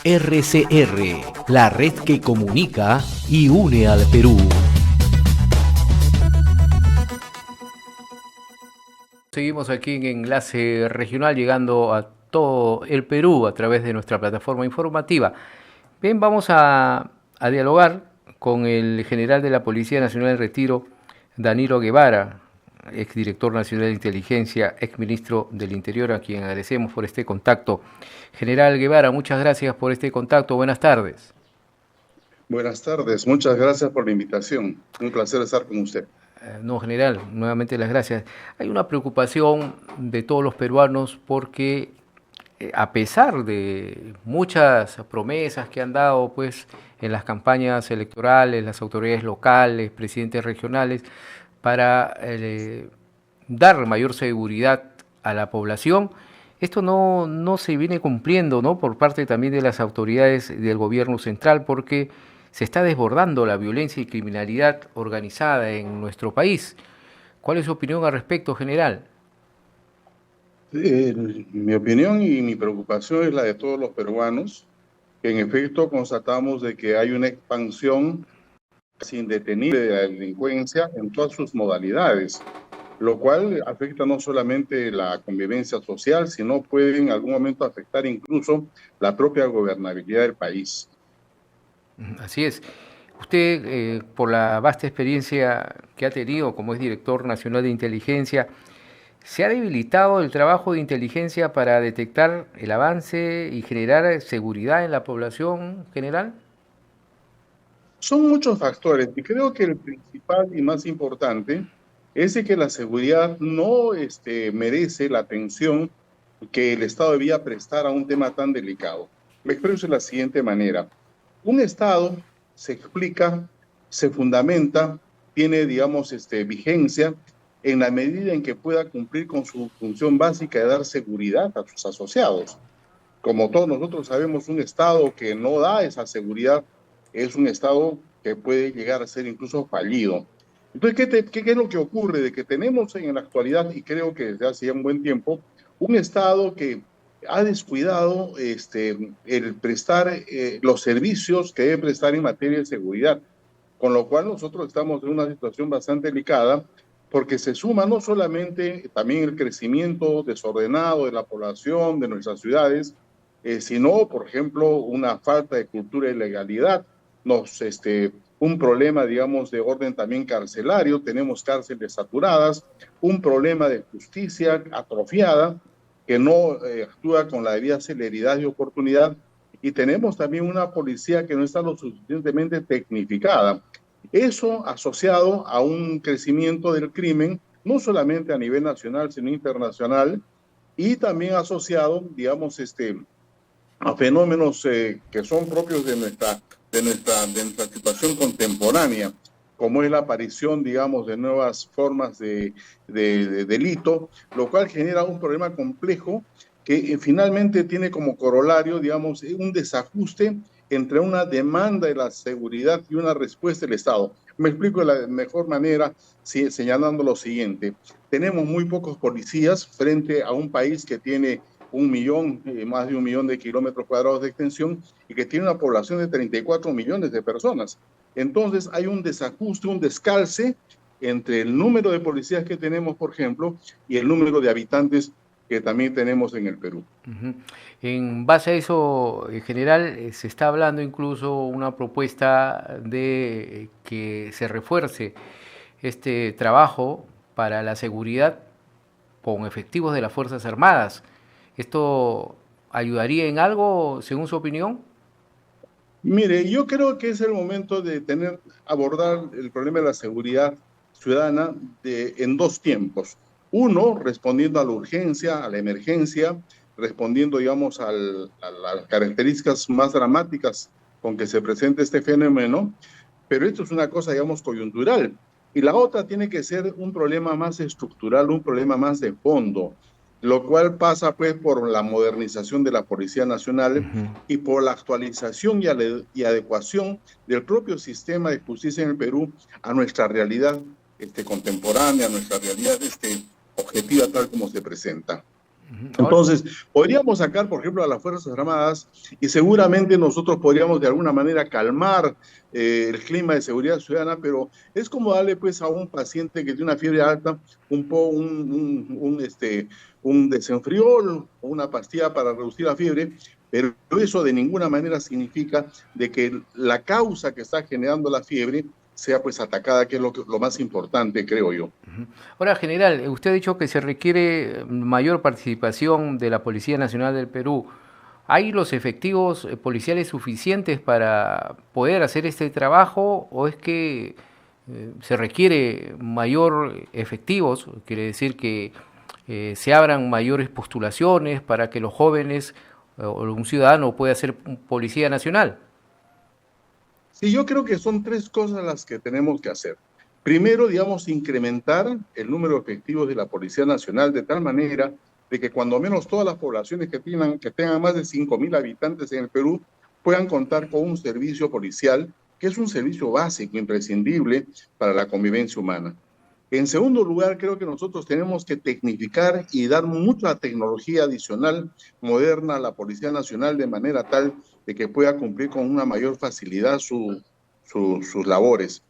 RCR, la red que comunica y une al Perú. Seguimos aquí en Enlace Regional, llegando a todo el Perú a través de nuestra plataforma informativa. Bien, vamos a dialogar con el general de la Policía Nacional en Retiro, Danilo Guevara, exdirector nacional de inteligencia, exministro del Interior, a quien agradecemos por este contacto. General Guevara, muchas gracias por este contacto. Buenas tardes. Buenas tardes, muchas gracias por la invitación. Un placer estar con usted. No, general, nuevamente las gracias. Hay una preocupación de todos los peruanos porque a pesar de muchas promesas que han dado pues en las campañas electorales, las autoridades locales, presidentes regionales, para dar mayor seguridad a la población, esto no se viene cumpliendo, ¿no?, por parte también de las autoridades del gobierno central, porque se está desbordando la violencia y criminalidad organizada en nuestro país. ¿Cuál es su opinión al respecto, general? Mi opinión y mi preocupación es la de todos los peruanos, que en efecto constatamos de que hay una expansión indetenible de la delincuencia en todas sus modalidades, lo cual afecta no solamente la convivencia social, sino puede en algún momento afectar incluso la propia gobernabilidad del país. Así es. Usted, por la vasta experiencia que ha tenido como es director nacional de inteligencia, ¿se ha debilitado el trabajo de inteligencia para detectar el avance y generar seguridad en la población general? Son muchos factores y creo que el principal y más importante es de que la seguridad no merece la atención que el Estado debía prestar a un tema tan delicado. Me expreso de la siguiente manera. Un Estado se explica, se fundamenta, tiene, digamos, vigencia en la medida en que pueda cumplir con su función básica de dar seguridad a sus asociados. Como todos nosotros sabemos, un Estado que no da esa seguridad es un Estado que puede llegar a ser incluso fallido. Entonces, ¿qué es lo que ocurre? De que tenemos en la actualidad, y creo que desde hace ya un buen tiempo, un Estado que ha descuidado el prestar los servicios que debe prestar en materia de seguridad, con lo cual nosotros estamos en una situación bastante delicada, porque se suma no solamente también el crecimiento desordenado de la población, de nuestras ciudades, sino, por ejemplo, una falta de cultura de legalidad, un problema, digamos, de orden también carcelario, tenemos cárceles saturadas, un problema de justicia atrofiada, que no actúa con la debida celeridad y oportunidad, y tenemos también una policía que no está lo suficientemente tecnificada. Eso asociado a un crecimiento del crimen, no solamente a nivel nacional, sino internacional, y también asociado, digamos, a fenómenos que son propios de nuestra situación contemporánea, como es la aparición, digamos, de nuevas formas de delito, lo cual genera un problema complejo que finalmente tiene como corolario, digamos, un desajuste entre una demanda de la seguridad y una respuesta del Estado. Me explico de la mejor manera señalando lo siguiente. Tenemos muy pocos policías frente a un país que tiene más de 1 millón de kilómetros cuadrados de extensión y que tiene una población de 34 millones de personas. Entonces hay un desajuste, un descalce entre el número de policías que tenemos, por ejemplo, y el número de habitantes que también tenemos en el Perú. En base a eso, en general, se está hablando incluso una propuesta de que se refuerce este trabajo para la seguridad con efectivos de las Fuerzas Armadas. ¿Esto ayudaría en algo, según su opinión? Mire, yo creo que es el momento de abordar el problema de la seguridad ciudadana en dos tiempos. Uno, respondiendo a la urgencia, a la emergencia, respondiendo, digamos, a las características más dramáticas con que se presenta este fenómeno, pero esto es una cosa, digamos, coyuntural. Y la otra tiene que ser un problema más estructural, un problema más de fondo, lo cual pasa pues por la modernización de la Policía Nacional y por la actualización y adecuación del propio sistema de justicia en el Perú a nuestra realidad contemporánea, a nuestra realidad objetiva tal como se presenta. Ahora, Entonces, podríamos sacar, por ejemplo, a las Fuerzas Armadas y seguramente nosotros podríamos de alguna manera calmar el clima de seguridad ciudadana, pero es como darle pues a un paciente que tiene una fiebre alta un desenfriol o una pastilla para reducir la fiebre, pero eso de ninguna manera significa de que la causa que está generando la fiebre sea pues atacada, que es lo más importante, creo yo. ahora, general, usted ha dicho que se requiere mayor participación de la Policía Nacional del Perú. ¿Hay los efectivos policiales suficientes para poder hacer este trabajo o es que se requiere mayor efectivos? Quiere decir que se abran mayores postulaciones para que los jóvenes o un ciudadano pueda ser un policía nacional. Sí, yo creo que son tres cosas las que tenemos que hacer. Primero, digamos, incrementar el número de efectivos de la Policía Nacional de tal manera de que cuando menos todas las poblaciones que tengan más de 5.000 habitantes en el Perú puedan contar con un servicio policial, que es un servicio básico, imprescindible para la convivencia humana. En segundo lugar, creo que nosotros tenemos que tecnificar y dar mucha tecnología adicional, moderna a la Policía Nacional de manera tal de que pueda cumplir con una mayor facilidad sus labores.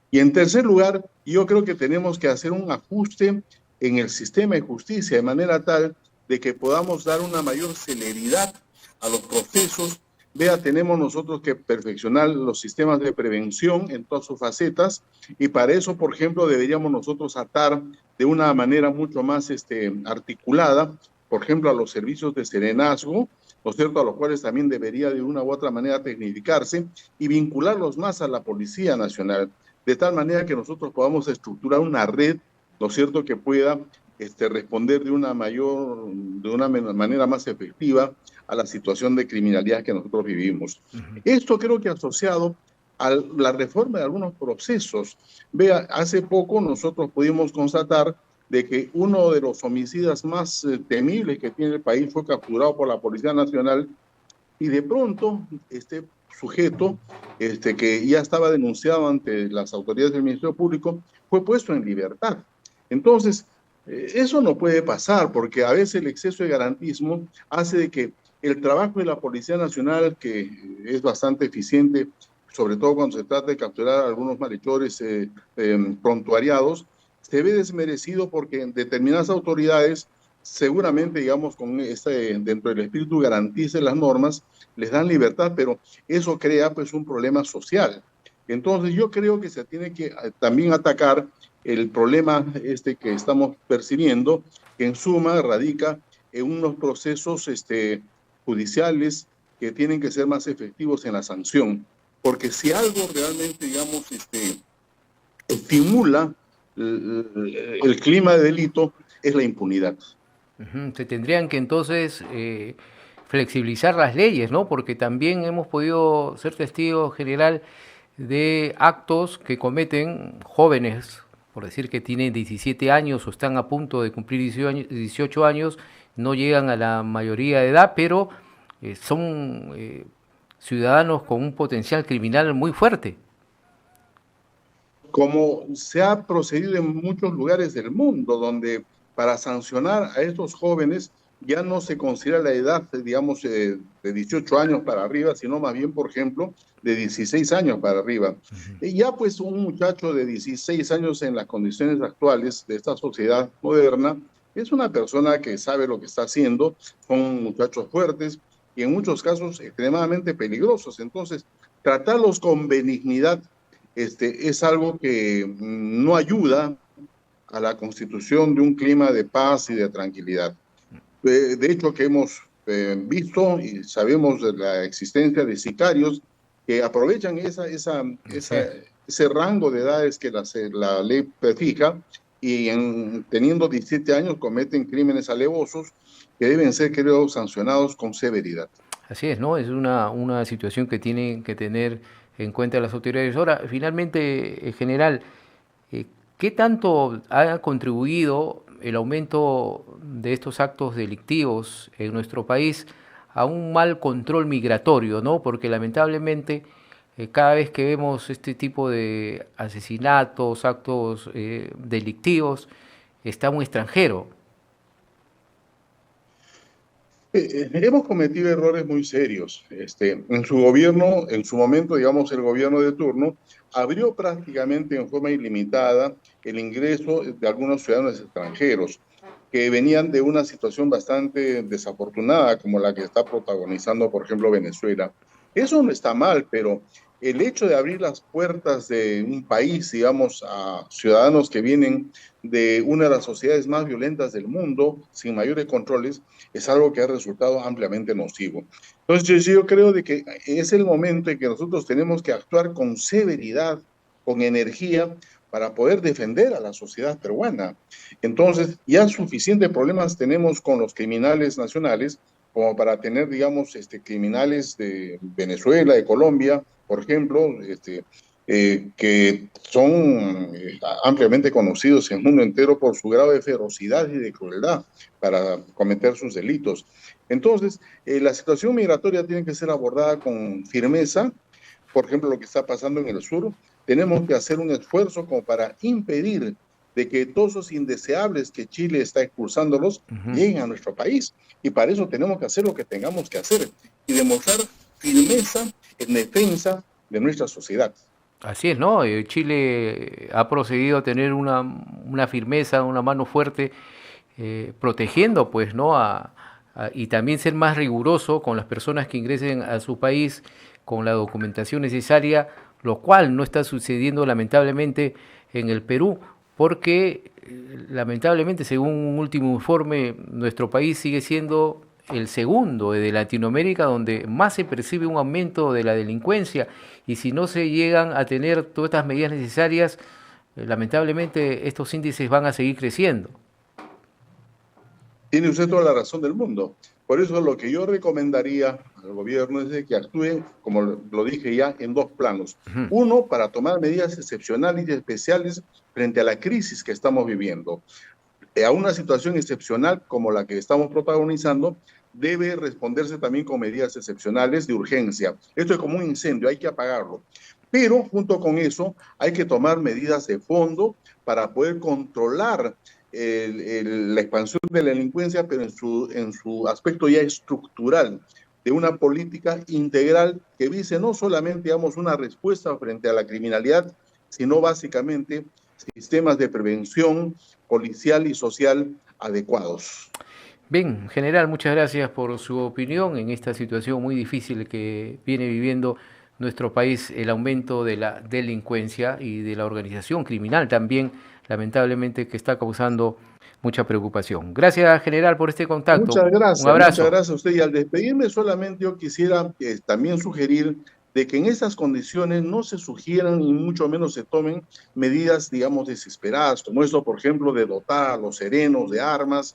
Y en tercer lugar, yo creo que tenemos que hacer un ajuste en el sistema de justicia de manera tal de que podamos dar una mayor celeridad a los procesos. Vea, tenemos nosotros que perfeccionar los sistemas de prevención en todas sus facetas y para eso, por ejemplo, deberíamos nosotros atar de una manera mucho más articulada, por ejemplo, a los servicios de serenazgo, ¿no es cierto?, a los cuales también debería de una u otra manera tecnificarse y vincularlos más a la Policía Nacional, de tal manera que nosotros podamos estructurar una red, ¿no es cierto?, que pueda responder de una manera más efectiva a la situación de criminalidad que nosotros vivimos. Esto creo que asociado a la reforma de algunos procesos. Vea, hace poco nosotros pudimos constatar de que uno de los homicidas más temibles que tiene el país fue capturado por la Policía Nacional y de pronto este sujeto que ya estaba denunciado ante las autoridades del Ministerio Público fue puesto en libertad. Entonces, eso no puede pasar porque a veces el exceso de garantismo hace de que el trabajo de la Policía Nacional, que es bastante eficiente, sobre todo cuando se trata de capturar a algunos malhechores prontuariados, se ve desmerecido porque determinadas autoridades seguramente, digamos, dentro del espíritu garantice las normas, les dan libertad, pero eso crea pues un problema social. Entonces yo creo que se tiene que también atacar el problema que estamos percibiendo, que en suma radica en unos procesos judiciales que tienen que ser más efectivos en la sanción, porque si algo realmente, digamos, estimula el clima de delito es la impunidad. Se tendrían que entonces flexibilizar las leyes, ¿no? Porque también hemos podido ser testigos, general, de actos que cometen jóvenes, por decir que tienen 17 años o están a punto de cumplir 18 años, no llegan a la mayoría de edad, pero son ciudadanos con un potencial criminal muy fuerte. Como se ha procedido en muchos lugares del mundo, donde para sancionar a estos jóvenes ya no se considera la edad, digamos, de 18 años para arriba, sino más bien, por ejemplo, de 16 años para arriba. Y ya pues un muchacho de 16 años en las condiciones actuales de esta sociedad moderna es una persona que sabe lo que está haciendo, son muchachos fuertes y en muchos casos extremadamente peligrosos. Entonces, tratarlos con benignidad es algo que no ayuda a la constitución de un clima de paz y de tranquilidad. De hecho, que hemos visto y sabemos de la existencia de sicarios que aprovechan ese rango de edades que la ley fija y teniendo 17 años cometen crímenes alevosos que deben ser, creo, sancionados con severidad. Así es, ¿no? Es una situación que tienen que tener en cuenta las autoridades. Ahora, finalmente, general, eh, ¿qué tanto ha contribuido el aumento de estos actos delictivos en nuestro país a un mal control migratorio, ¿no? Porque lamentablemente cada vez que vemos este tipo de asesinatos, actos delictivos, está un extranjero. Hemos cometido errores muy serios. En su gobierno, en su momento, digamos, el gobierno de turno abrió prácticamente en forma ilimitada el ingreso de algunos ciudadanos extranjeros que venían de una situación bastante desafortunada, como la que está protagonizando, por ejemplo, Venezuela. Eso no está mal, pero el hecho de abrir las puertas de un país, digamos, a ciudadanos que vienen de una de las sociedades más violentas del mundo, sin mayores controles, es algo que ha resultado ampliamente nocivo. Entonces yo creo de que es el momento en que nosotros tenemos que actuar con severidad, con energía, para poder defender a la sociedad peruana. Entonces, ya suficientes problemas tenemos con los criminales nacionales como para tener, digamos, criminales de Venezuela, de Colombia, por ejemplo, que son ampliamente conocidos en el mundo entero por su grado de ferocidad y de crueldad para cometer sus delitos. Entonces, la situación migratoria tiene que ser abordada con firmeza. Por ejemplo, lo que está pasando en el sur, tenemos que hacer un esfuerzo como para impedir de que todos los indeseables que Chile está expulsándolos lleguen a nuestro país. Y para eso tenemos que hacer lo que tengamos que hacer y demostrar firmeza en defensa de nuestra sociedad. Así es, ¿no? Chile ha procedido a tener una firmeza, una mano fuerte, protegiendo, pues, ¿no? Y también ser más riguroso con las personas que ingresen a su país con la documentación necesaria, lo cual no está sucediendo lamentablemente en el Perú, porque lamentablemente, según un último informe, nuestro país sigue siendo el segundo de Latinoamérica donde más se percibe un aumento de la delincuencia, y si no se llegan a tener todas estas medidas necesarias, lamentablemente estos índices van a seguir creciendo. Tiene usted toda la razón del mundo. Por eso lo que yo recomendaría al gobierno es de que actúe, como lo dije ya, en dos planos. Uno, para tomar medidas excepcionales y especiales frente a la crisis que estamos viviendo. A una situación excepcional como la que estamos protagonizando, debe responderse también con medidas excepcionales de urgencia. Esto es como un incendio, hay que apagarlo. Pero junto con eso hay que tomar medidas de fondo para poder controlar la expansión de la delincuencia, pero en su aspecto ya estructural, de una política integral que vise no solamente, digamos, una respuesta frente a la criminalidad, sino básicamente sistemas de prevención policial y social adecuados. Bien, general, muchas gracias por su opinión en esta situación muy difícil que viene viviendo nuestro país, el aumento de la delincuencia y de la organización criminal también, lamentablemente, que está causando mucha preocupación. Gracias, general, por este contacto. Un Muchas abrazo. gracias a usted. Y al despedirme solamente yo quisiera también sugerir de que en estas condiciones no se sugieran y mucho menos se tomen medidas, digamos, desesperadas, como esto, por ejemplo, de dotar a los serenos de armas,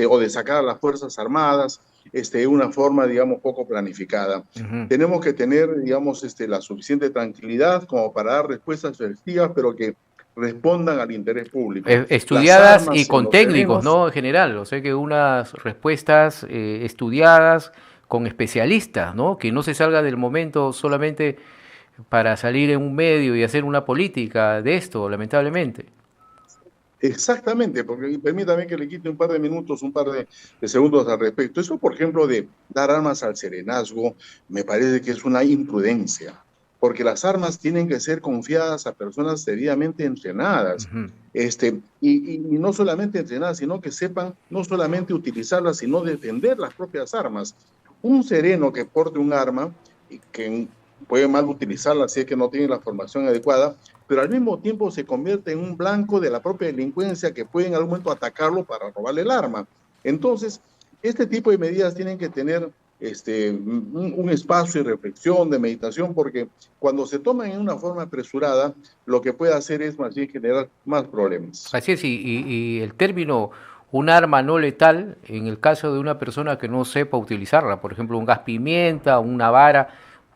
o de sacar a las Fuerzas Armadas, de una forma, digamos, poco planificada. Tenemos que tener, digamos, la suficiente tranquilidad como para dar respuestas efectivas, pero que respondan al interés público. Las Estudiadas y armas en con los técnicos, serenos. ¿no? En general, o sea que unas respuestas estudiadas con especialistas, ¿no? Que no se salga del momento solamente para salir en un medio y hacer una política de esto, lamentablemente. Exactamente, porque permítame que le quite un par de minutos, un par de segundos al respecto. Eso, por ejemplo, de dar armas al serenazgo, me parece que es una imprudencia, porque las armas tienen que ser confiadas a personas debidamente entrenadas. Y no solamente entrenadas, sino que sepan no solamente utilizarlas, sino defender las propias armas. Un sereno que porte un arma y que puede mal utilizarla si es que no tiene la formación adecuada, pero al mismo tiempo se convierte en un blanco de la propia delincuencia que puede en algún momento atacarlo para robarle el arma. Entonces, este tipo de medidas tienen que tener un espacio de reflexión, de meditación, porque cuando se toman en una forma apresurada, lo que puede hacer es más bien generar más problemas. Así es, y el término un arma no letal, en el caso de una persona que no sepa utilizarla, por ejemplo, un gas pimienta, una vara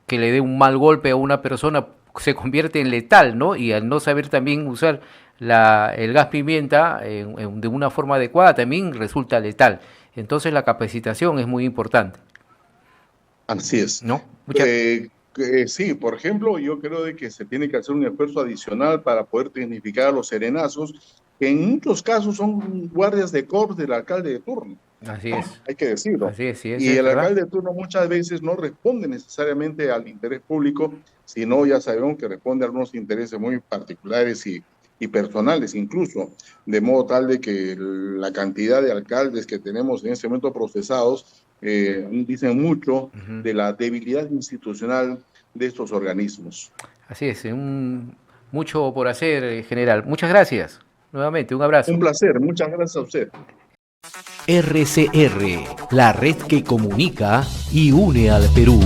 que le dé un mal golpe a una persona, se convierte en letal, ¿no? Y al no saber también usar el gas pimienta de una forma adecuada, también resulta letal. Entonces la capacitación es muy importante, Así es. ¿no? Muchas Sí, por ejemplo, yo creo de que se tiene que hacer un esfuerzo adicional para poder tecnificar a los serenazos, que en muchos casos son guardias de corps del alcalde de turno. Así es. Hay que decirlo. Así es, sí, Y es el verdad. alcalde de turno muchas veces no responde necesariamente al interés público, sino ya sabemos que responde a algunos intereses muy particulares y personales incluso, de modo tal de que la cantidad de alcaldes que tenemos en este momento procesados dicen mucho Ujú. de la debilidad institucional de estos organismos. Así es, mucho por hacer, general. Muchas gracias. Nuevamente, un abrazo. Un placer, muchas gracias a usted. RCR, la red que comunica y une al Perú.